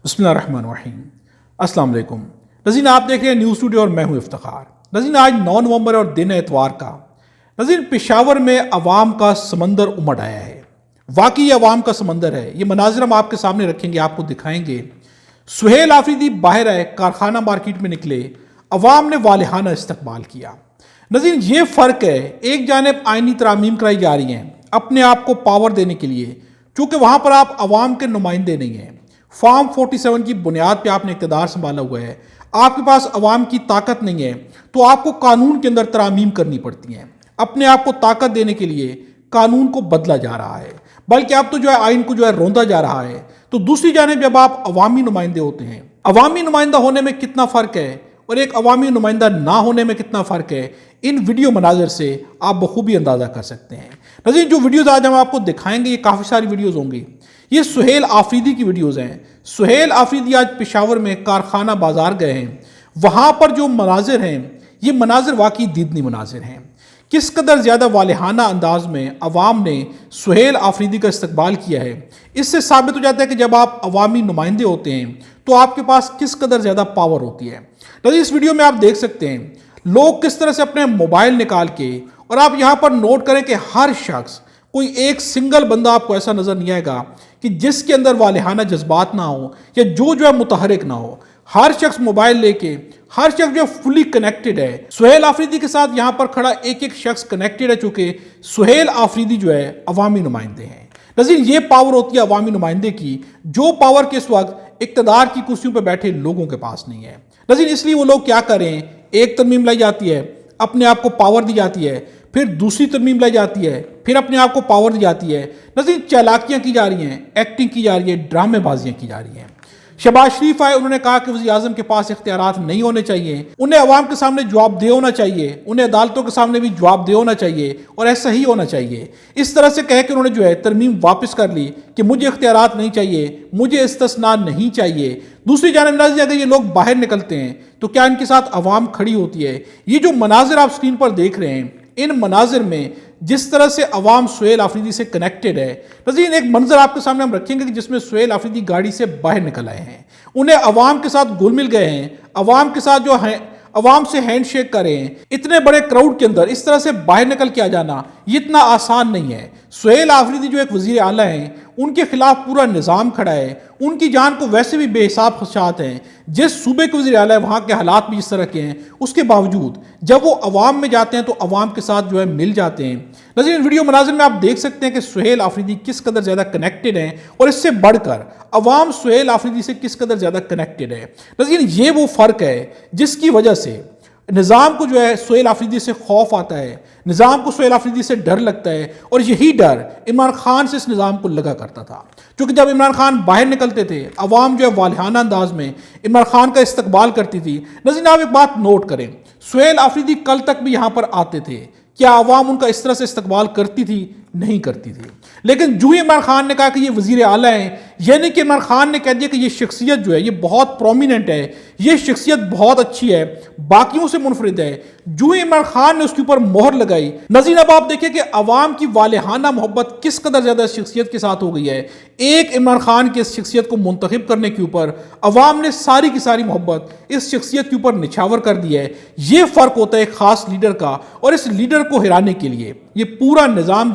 بسم اللہ الرحمن الرحیم۔ السلام علیکم ناظرین، آپ دیکھ رہے ہیں نیوز ٹوڈے اور میں ہوں افتخار۔ ناظرین، آج 9 نومبر اور دن ہے اتوار کا۔ ناظرین، پشاور میں عوام کا سمندر امڑ آیا ہے۔ واقعی یہ عوام کا سمندر ہے۔ یہ مناظر ہم آپ کے سامنے رکھیں گے، آپ کو دکھائیں گے۔ سہیل آفریدی باہر آئے، کارخانہ مارکیٹ میں نکلے، عوام نے والہانہ استقبال کیا۔ ناظرین، یہ فرق ہے، ایک جانب آئینی ترامیم کرائی جا رہی ہیں اپنے آپ کو پاور دینے کے لیے، چونکہ وہاں پر آپ عوام کے نمائندے نہیں ہیں۔ فارم 47 کی بنیاد پہ آپ نے اقتدار سنبھالا ہوا ہے، آپ کے پاس عوام کی طاقت نہیں ہے، تو آپ کو قانون کے اندر ترامیم کرنی پڑتی ہیں۔ اپنے آپ کو طاقت دینے کے لیے قانون کو بدلا جا رہا ہے، بلکہ اب تو آئین کو روندا جا رہا ہے۔ تو دوسری جانب جب آپ عوامی نمائندے ہوتے ہیں، عوامی نمائندہ ہونے میں کتنا فرق ہے اور ایک عوامی نمائندہ نہ ہونے میں کتنا فرق ہے، ان ویڈیو مناظر سے آپ بخوبی اندازہ کر سکتے ہیں۔ ناظرین، جو ویڈیوز آج ہم آپ کو دکھائیں گے، یہ کافی ساری ویڈیوز ہوں گی۔ یہ سہیل آفریدی کی ویڈیوز ہیں۔ سہیل آفریدی آج پشاور میں کارخانہ بازار گئے ہیں۔ وہاں پر جو مناظر ہیں، یہ مناظر واقعی دیدنی مناظر ہیں۔ کس قدر زیادہ والہانہ انداز میں عوام نے سہیل آفریدی کا استقبال کیا ہے، اس سے ثابت ہو جاتا ہے کہ جب آپ عوامی نمائندے ہوتے ہیں تو آپ کے پاس کس قدر زیادہ پاور ہوتی ہے۔ ناظرین، اس ویڈیو میں آپ دیکھ سکتے ہیں لوگ کس طرح سے اپنے موبائل نکال کے، اور آپ یہاں پر نوٹ کریں کہ ہر شخص، کوئی ایک سنگل بندہ آپ کو ایسا نظر نہیں آئے گا کہ جس کے اندر والہانہ جذبات نہ ہو یا جو متحرک نہ ہو۔ ہر شخص موبائل لے کے، ہر شخص فلی کنیکٹڈ ہے۔ سہیل آفریدی کے ساتھ یہاں پر کھڑا ایک شخص کنیکٹڈ ہے، چونکہ سہیل آفریدی عوامی نمائندے ہیں۔ ناظرین، یہ پاور ہوتی ہے عوامی نمائندے کی، جو پاور کے اس وقت اقتدار کی کرسیوں پہ بیٹھے لوگوں کے پاس نہیں ہے۔ ناظرین، اس لیے وہ لوگ کیا کریں، ایک ترمیم لائی جاتی ہے، اپنے آپ کو پاور دی جاتی ہے، پھر دوسری ترمیم لائی جاتی ہے، پھر اپنے آپ کو پاور دی جاتی ہے۔ ناظرین، چالاکیاں کی جا رہی ہیں، ایکٹنگ کی جا رہی ہے، ڈرامے بازیاں کی جا رہی ہیں۔ شہباز شریف آئے، انہوں نے کہا کہ وزیر اعظم کے پاس اختیارات نہیں ہونے چاہیے، انہیں عوام کے سامنے جواب دہ ہونا چاہیے، انہیں عدالتوں کے سامنے بھی جواب دہ ہونا چاہیے، اور ایسا ہی ہونا چاہیے۔ اس طرح سے کہہ کہ انہوں نے ترمیم واپس کر لی کہ مجھے اختیارات نہیں چاہیے، مجھے استثناء نہیں چاہیے۔ دوسری جانب ناظرین، اگر یہ لوگ باہر نکلتے ہیں تو کیا ان کے ساتھ عوام کھڑی ہوتی ہے؟ یہ جو مناظر آپ سکرین پر دیکھ رہے ہیں، ان مناظر میں جس طرح سے عوام سہیل آفریدی سے کنیکٹڈ ہے۔ ناظرین، ایک منظر آپ کے سامنے ہم رکھیں گے کہ جس میں سہیل آفریدی گاڑی سے باہر نکل آئے ہیں، انہیں عوام کے ساتھ گل مل گئے ہیں، عوام کے ساتھ عوام سے ہینڈ شیک کر رہے ہیں۔ اتنے بڑے کراؤڈ کے اندر اس طرح سے باہر نکل کے آ جانا یہ اتنا آسان نہیں ہے۔ سہیل آفریدی جو ایک وزیر اعلیٰ ہیں، ان کے خلاف پورا نظام کھڑا ہے، ان کی جان کو ویسے بھی بے حساب خدشات ہیں۔ جس صوبے کے وزیر اعلیٰ وہاں کے حالات بھی اس طرح کے ہیں، اس کے باوجود جب وہ عوام میں جاتے ہیں تو عوام کے ساتھ مل جاتے ہیں۔ ناظرین، ویڈیو مناظر میں آپ دیکھ سکتے ہیں کہ سہیل آفریدی کس قدر زیادہ کنیکٹڈ ہیں، اور اس سے بڑھ کر عوام سہیل آفریدی سے کس قدر زیادہ کنیکٹڈ ہے۔ ناظرین، یہ وہ فرق ہے جس کی وجہ سے نظام کو سہیل آفریدی سے خوف آتا ہے، نظام کو سہیل آفریدی سے ڈر لگتا ہے، اور یہی ڈر عمران خان سے اس نظام کو لگا کرتا تھا۔ کیونکہ جب عمران خان باہر نکلتے تھے، عوام والہانہ انداز میں عمران خان کا استقبال کرتی تھی۔ ناظرین، آپ ایک بات نوٹ کریں، سہیل آفریدی کل تک بھی یہاں پر آتے تھے، کیا عوام ان کا اس طرح سے استقبال کرتی تھی؟ نہیں کرتی تھی۔ لیکن جو ہی عمران خان نے کہا کہ یہ وزیر اعلیٰ ہیں، یعنی کہ عمران خان نے کہہ دیا کہ یہ شخصیت یہ بہت پرومیننٹ ہے، یہ شخصیت بہت اچھی ہے، باقیوں سے منفرد ہے، جو ہی عمران خان نے اس کے اوپر مہر لگائی، ناظرین اب آپ دیکھیں کہ عوام کی والہانہ محبت کس قدر زیادہ اس شخصیت کے ساتھ ہو گئی ہے۔ ایک عمران خان کے اس شخصیت کو منتخب کرنے کے اوپر عوام نے ساری کی ساری محبت اس شخصیت کے اوپر نچھاور کر دی ہے۔ یہ فرق ہوتا ہے ایک خاص لیڈر کا، اور اس لیڈر کو ہرانے کے لیے یہ پورا نظام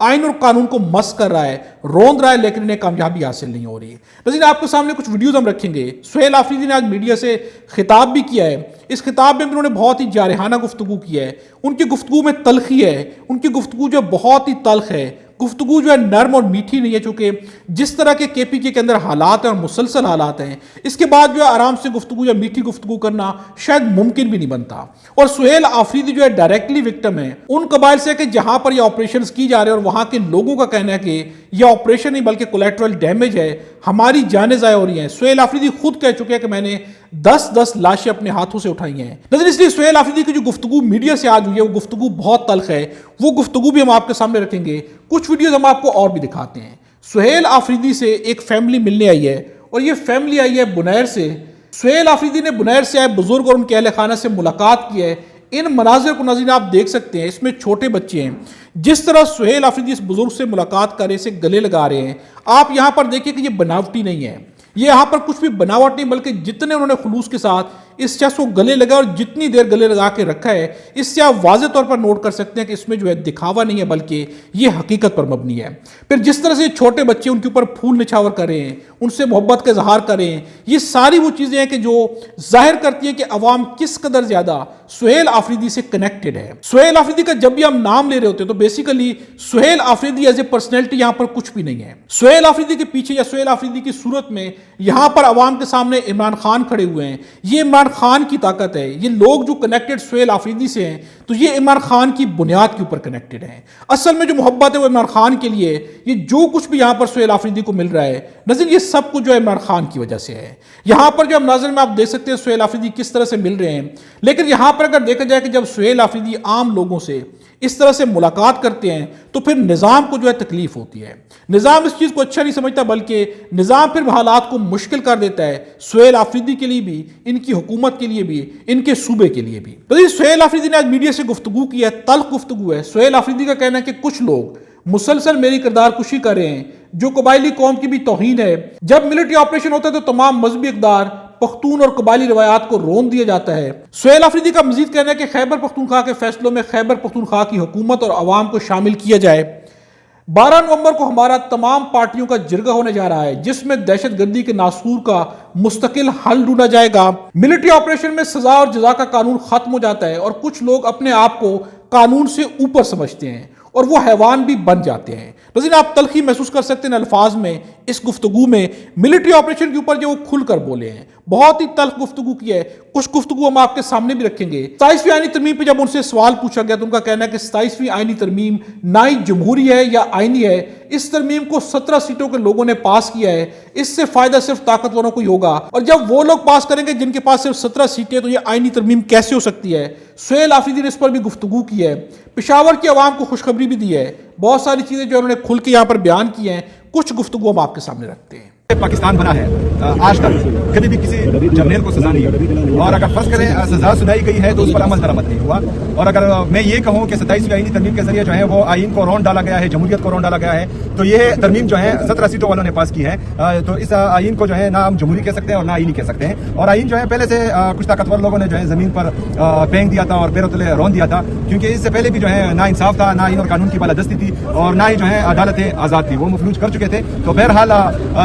آئین اور قانون کو مس کر رہا ہے، روند رہا ہے، لیکن انہیں کامیابی حاصل نہیں ہو رہی۔ ناظرین، آپ کے سامنے کچھ ویڈیوز ہم رکھیں گے۔ سہیل آفریدی نے آج میڈیا سے خطاب بھی کیا ہے۔ اس خطاب میں انہوں نے بہت ہی جارحانہ گفتگو کی ہے۔ ان کی گفتگو میں تلخی ہے، ان کی گفتگو بہت ہی تلخ ہے، گفتگو نرم اور میٹھی نہیں ہے، چونکہ جس طرح کے کے پی کے اندر حالات ہیں اور مسلسل حالات ہیں، اس کے بعد آرام سے گفتگو یا میٹھی گفتگو کرنا شاید ممکن بھی نہیں بنتا۔ اور سہیل آفریدی ڈائریکٹلی وکٹم ہے ان قبائل سے کہ جہاں پر یہ آپریشنز کی جا رہے ہیں، اور وہاں کے لوگوں کا کہنا ہے کہ یہ آپریشن نہیں بلکہ کولیٹرل ڈیمیج ہے، ہماری جانیں ضائع ہو رہی ہیں۔ سہیل آفریدی خود کہہ چکے ہیں کہ میں نے 10 لاشیں اپنے ہاتھوں سے اٹھائی ہیں۔ ناظرین، اس لیے سہیل آفریدی کی جو گفتگو میڈیا سے آج ہوئی ہے، وہ گفتگو بہت تلخ ہے۔ وہ گفتگو بھی ہم آپ کے سامنے رکھیں گے، کچھ ویڈیوز ہم آپ کو اور بھی دکھاتے ہیں۔ سہیل آفریدی سے ایک فیملی ملنے آئی ہے، اور یہ فیملی آئی ہے بنیر سے۔ سہیل آفریدی نے بنیر سے آئے بزرگ اور ان کے اہل خانہ سے ملاقات کی ہے۔ ان مناظر کو ناظرین آپ دیکھ سکتے ہیں، اس میں چھوٹے بچے ہیں، جس طرح سہیل آفریدی اس بزرگ سے ملاقات کر رہے، اسے گلے لگا رہے ہیں۔ آپ یہاں پر دیکھیں کہ یہ بناوٹی نہیں ہے، یہ یہاں پر کچھ بھی بناوٹ نہیں، بلکہ جتنے انہوں نے خلوص کے ساتھ اس شخص کو گلے لگا اور جتنی دیر گلے لگا کے رکھا ہے، اس سے آپ واضح طور پر نوٹ کر سکتے ہیں کہ اس میں جو ہے دکھاوا نہیں ہے بلکہ یہ حقیقت پر مبنی ہے۔ پھر جس طرح سے چھوٹے بچے ان کے اوپر پھول نچھاور کریں، ان سے محبت کا اظہار کریں، یہ ساری وہ چیزیں ہیں کہ جو ظاہر کرتی ہیں کہ عوام کس قدر زیادہ سہیل آفریدی سے کنیکٹڈ ہے۔ سہیل آفریدی کا جب بھی ہم نام لے رہے ہوتے ہیں تو basically Sohail Afridi as a personality یہاں پر کچھ بھی نہیں ہے۔ سہیل آفریدی کے پیچھے یا سہیل آفریدی کی صورت میں یہاں پر عوام کے سامنے عمران خان کھڑے ہوئے ہیں، یہ عمران خان کی طاقت ہے۔ یہ لوگ جو کنیکٹڈ سہیل آفریدی سے ہیں تو یہ عمران خان کی بنیاد کے اوپر کنیکٹڈ ہیں۔ اصل میں جو محبت ہے وہ عمران خان کے لیے، یہ جو کچھ بھی یہاں پر سہیل آفریدی کو مل رہا ہے ناظرین، یہ سب کچھ جو ہے عمران خان کی وجہ سے ہے۔ یہاں پر جو ہم ناظر میں آپ دیکھ سکتے ہیں سہیل آفریدی کس طرح سے مل رہے ہیں، لیکن یہاں پر اگر دیکھا جائے کہ جب سہیل آفریدی عام لوگوں سے اس طرح سے ملاقات کرتے ہیں تو پھر نظام کو جو ہے تکلیف ہوتی ہے۔ نظام اس چیز کو اچھا نہیں سمجھتا بلکہ نظام پھر حالات کو مشکل کر دیتا ہے، سہیل آفریدی کے لیے بھی، ان کی حکومت کے لیے بھی، ان کے صوبے کے لیے بھی۔ تو سہیل آفریدی نے آج میڈیا سے گفتگو کی ہے، تلخ گفتگو ہے۔ سہیل آفریدی کا کہنا ہے کہ کچھ لوگ مسلسل میری کردار کشی کر رہے ہیں، جو قبائلی قوم کی بھی توہین ہے۔ جب ملٹری آپریشن ہوتا ہے تو تمام مذہبی اقدار پختون اور قبائلی روایات کو رون دیا جاتا ہے۔ سہیل آفریدی کا مزید کہنا ہے کہ خیبر پختونخوا کے فیصلوں میں خیبر پختونخوا کی حکومت اور عوام کو شامل کیا جائے۔ 12 نومبر کو ہمارا تمام پارٹیوں کا جرگہ ہونے جا رہا ہے جس میں دہشت گردی کے ناسور کا مستقل حل ڈھونڈا جائے گا۔ ملٹری آپریشن میں سزا اور جزا کا قانون ختم ہو جاتا ہے اور کچھ لوگ اپنے آپ کو قانون سے اوپر سمجھتے ہیں اور وہ حیوان بھی بن جاتے ہیں۔ ناظرین آپ تلخی محسوس کر سکتے ہیں الفاظ میں، اس گفتگو میں ملٹری آپریشن کے اوپر جو وہ کھل کر بولے ہیں، بہت ہی تلخ گفتگو کی ہے۔ کچھ گفتگو ہم آپ کے سامنے بھی رکھیں گے۔ 27ویں آئینی ترمیم پہ جب ان سے سوال پوچھا گیا تو ان کا کہنا ہے کہ 27ویں آئینی ترمیم نہ ہی جمہوری ہے یا آئینی ہے، اس ترمیم کو 17 سیٹوں کے لوگوں نے پاس کیا ہے، اس سے فائدہ صرف طاقتوروں کو ہی ہوگا، اور جب وہ لوگ پاس کریں گے جن کے پاس صرف 17 سیٹیں تو یہ آئینی ترمیم کیسے ہو سکتی ہے۔ سہیل آفریدی نے اس پر بھی گفتگو کی ہے، پشاور کی عوام کو خوشخبری بھی دی ہے، بہت ساری چیزیں جو انہوں نے کھل کے یہاں پر بیان کی ہیں، کچھ گفتگو ہم آپ کے سامنے رکھتے ہیں۔ پاکستان بنا ہے آج تک کبھی بھی کسی جرنیل کو سزا نہیں ہوئی، اور اگر فرض کریں سزا سنائی گئی ہے تو اس پر عمل درآمد نہیں ہوا۔ اور اگر میں یہ کہوں کہ 27ویں آئینی ترمیم کے ذریعے جو ہے وہ آئین کو رون ڈالا گیا ہے، جمہوریت کو رون ڈالا گیا ہے، تو یہ ترمیم جو ہے 17 سیٹوں والوں نے پاس کی ہے، تو اس آئین کو جو ہے نہ ہم جمہوری کہہ سکتے ہیں اور نہ آئینی کہہ سکتے ہیں۔ اور آئین جو ہے پہلے سے کچھ طاقتور لوگوں نے جو ہے زمین پر پھینک دیا تھا اور پیروں تلے رون دیا تھا، کیونکہ اس سے پہلے بھی جو ہے نہ انصاف تھا، نہ آئین اور قانون کی بالادستی تھی، اور نہ ہی جو ہے عدالتیں آزاد تھی، وہ مفلوج کر چکے تھے۔ تو بہرحال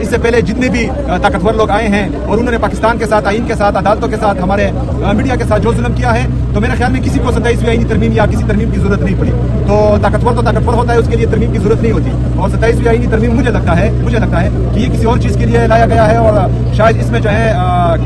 اس سے پہلے جتنے بھی طاقتور لوگ آئے ہیں اور انہوں نے پاکستان کے ساتھ، آئین کے ساتھ، عدالتوں کے ساتھ، ہمارے میڈیا کے ساتھ جو ظلم کیا ہے، تو میرے خیال میں کسی کو 27ویں آئینی ترمیم یا کسی ترمیم کی ضرورت نہیں پڑی۔ تو طاقتور ہوتا ہے، اس کے لیے ترمیم کی ضرورت نہیں ہوتی، اور 27ویں آئینی ترمیم مجھے لگتا ہے کہ یہ کسی اور چیز کے لیے لایا گیا ہے، اور شاید اس میں جو ہے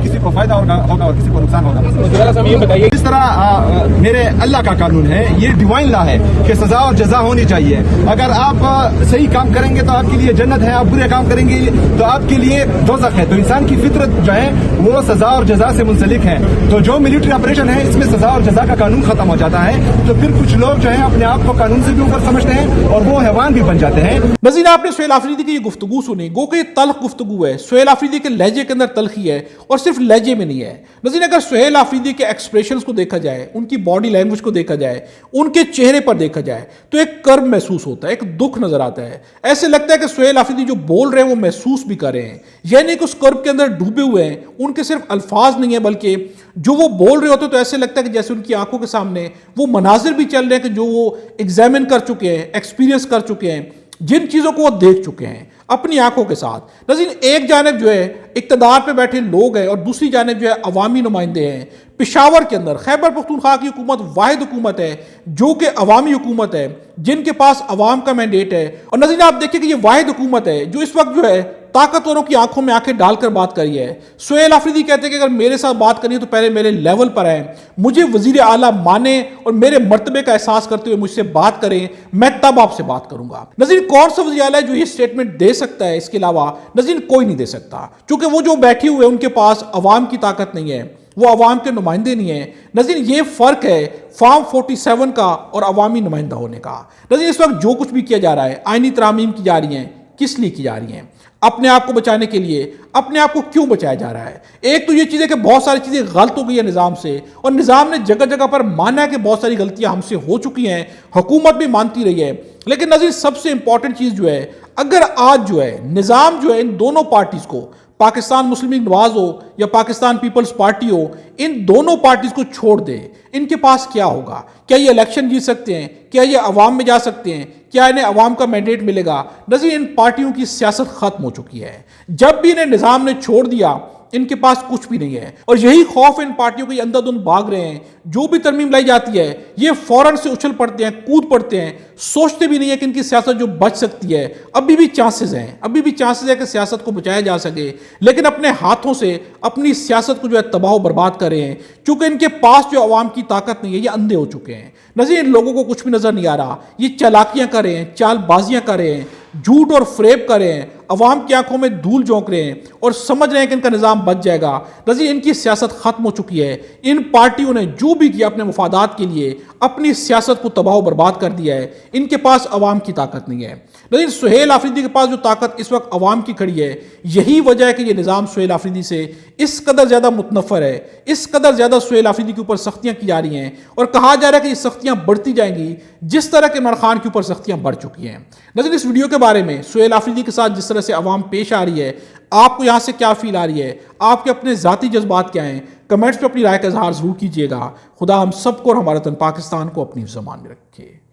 کسی کو فائدہ ہوگا اور کسی کو نقصان ہوگا۔ جس طرح میرے اللہ کا قانون ہے، یہ ڈیوائن لا ہے کہ سزا اور جزا ہونی چاہیے۔ اگر آپ صحیح کام کریں گے تو آپ کے لیے جنت ہے، آپ برے کام کریں گے تو آپ کے لیے دوزخ ہے۔ تو انسان کی فطرت جو ہے وہ سزا اور جزا سے منسلک ہے، تو جو ملٹری آپریشن ہے اس میں سزا اور جزا کا قانون ختم ہو جاتا ہے، تو پھر کچھ لوگ جو ہے اپنے آپ کو قانون سے بھی اوپر سمجھتے ہیں اور وہ حیوان بھی بن جاتے ہیں۔ ناظرین آپ نے سہیل آفریدی کی یہ گفتگو سنی، گو کہ یہ تلخ گفتگو ہے، سہیل آفریدی کے لہجے کے اندر تلخی ہے، اور صرف لہجے میں نہیں ہے۔ ناظرین اگر سہیل آفریدی کے ایکسپریشنز کو دیکھا جائے، ان کی باڈی لینگویج کو دیکھا جائے، ان کے چہرے پر دیکھا جائے تو ایک کرب محسوس ہوتا ہے، ایک دکھ نظر آتا ہے۔ ایسے لگتا ہے کہ سہیل آفریدی جو بول رہے ہیں وہ محسوس بھی کر رہے ہیں، یعنی کہ اس کرب کے اندر ڈوبے ہوئے ہیں، ان کے صرف الفاظ نہیں ہیں بلکہ جو وہ بول رہے ہوتے تو ایسے لگتا ہے کہ جیسے ان کی آنکھوں کے سامنے وہ مناظر بھی چل رہے ہیں کہ جو وہ ایگزامن کر چکے ہیں، ایکسپیرینس کر چکے ہیں، جن چیزوں کو وہ دیکھ چکے ہیں اپنی آنکھوں کے ساتھ۔ ناظرین ایک جانب جو ہے اقتدار پہ بیٹھے لوگ ہیں اور دوسری جانب جو ہے عوامی نمائندے ہیں۔ پشاور کے اندر خیبر پختونخوا کی حکومت واحد حکومت ہے جو کہ عوامی حکومت ہے، جن کے پاس عوام کا مینڈیٹ ہے۔ اور ناظرین آپ دیکھیں کہ یہ واحد حکومت ہے جو اس وقت جو ہے طاقتوروں کی آنکھوں میں آنکھیں ڈال کر بات کری ہے۔ سہیل آفریدی کہتے ہیں کہ اگر میرے ساتھ بات کرنی ہے تو پہلے میرے لیول پر آئیں، مجھے وزیر اعلیٰ مانیں اور میرے مرتبے کا احساس کرتے ہوئے مجھ سے بات کریں، میں تب آپ سے بات کروں گا۔ ناظرین کون سا وزیر اعلیٰ ہے جو یہ سٹیٹمنٹ دے سکتا ہے؟ اس کے علاوہ ناظرین کوئی نہیں دے سکتا، چونکہ وہ جو بیٹھے ہوئے ان کے پاس عوام کی طاقت نہیں ہے، وہ عوام کے نمائندے نہیں ہیں۔ ناظرین یہ فرق ہے فارم 47 کا اور عوامی نمائندہ ہونے کا۔ ناظرین اس وقت جو کچھ بھی کیا جا رہا ہے، آئینی ترامیم کی جا رہی ہیں، کس لیے کی جا رہی ہیں؟ اپنے آپ کو بچانے کے لیے۔ اپنے آپ کو کیوں بچایا جا رہا ہے؟ ایک تو یہ چیز ہے کہ بہت ساری چیزیں غلط ہو گئی ہیں نظام سے، اور نظام نے جگہ جگہ پر مانا ہے کہ بہت ساری غلطیاں ہم سے ہو چکی ہیں، حکومت بھی مانتی رہی ہے۔ لیکن ناظرین سب سے امپورٹنٹ چیز جو ہے، اگر آج جو ہے نظام جو ہے ان دونوں پارٹیز کو پاکستان مسلم لیگ نواز ہو یا پاکستان پیپلز پارٹی ہو، ان دونوں پارٹیز کو چھوڑ دے، ان کے پاس کیا ہوگا؟ کیا یہ الیکشن جیت سکتے ہیں؟ کیا یہ عوام میں جا سکتے ہیں؟ کیا انہیں عوام کا مینڈیٹ ملے گا؟ نظیر ان پارٹیوں کی سیاست ختم ہو چکی ہے۔ جب بھی انہیں نظام نے چھوڑ دیا، ان کے پاس کچھ بھی نہیں ہے، اور یہی خوف ان پارٹیوں کے اندر دھند بھاگ رہے ہیں۔ جو بھی ترمیم لائی جاتی ہے یہ فوراً سے اچھل پڑتے ہیں، کود پڑتے ہیں، سوچتے بھی نہیں ہے کہ ان کی سیاست جو بچ سکتی ہے۔ ابھی بھی چانسز ہیں، ابھی بھی چانسز ہے کہ سیاست کو بچایا جا سکے، لیکن اپنے ہاتھوں سے اپنی سیاست کو جو ہے تباہ و برباد کر رہے ہیں، چونکہ ان کے پاس جو عوام کی طاقت نہیں ہے، یہ اندھے ہو چکے ہیں۔ نظیر ان لوگوں کو کچھ بھی نظر نہیں آ رہا، یہ چالاکیاں کر رہے ہیں، چال بازیاں کر رہے ہیں، جھوٹ اور فریب کر رہے ہیں، عوام کی آنکھوں میں دھول جھونک رہے ہیں اور سمجھ رہے ہیں کہ ان کا نظام بچ جائے گا۔ نظیر ان کی سیاست ختم ہو چکی ہے۔ ان پارٹیوں نے جو بھی کیا اپنے مفادات کے لیے اپنی سیاست کو تباہ و برباد کر دیا ہے۔ ان کے پاس عوام کی طاقت نہیں ہے۔ لیکن سہیل آفریدی کے پاس جو طاقت اس وقت عوام کی کھڑی ہے، یہی وجہ ہے کہ یہ نظام سہیل آفریدی سے اس قدر زیادہ متنفر ہے، اس قدر زیادہ سہیل آفریدی کے اوپر سختیاں کی جا رہی ہیں، اور کہا جا رہا ہے کہ یہ سختیاں بڑھتی جائیں گی جس طرح کہ عمران خان کے اوپر سختیاں بڑھ چکی ہیں۔ نظر اس ویڈیو کے بارے میں سہیل آفریدی کے ساتھ جس طرح سے عوام پیش آ رہی ہے، آپ کو یہاں سے کیا فیل آ رہی ہے؟ آپ کے اپنے ذاتی جذبات کیا ہیں؟ کمنٹس پہ اپنی رائے کا اظہار ضرور کیجیے گا۔ خدا ہم سب کو اور ہمارا وطن پاکستان کو اپنی زمان میں رکھے۔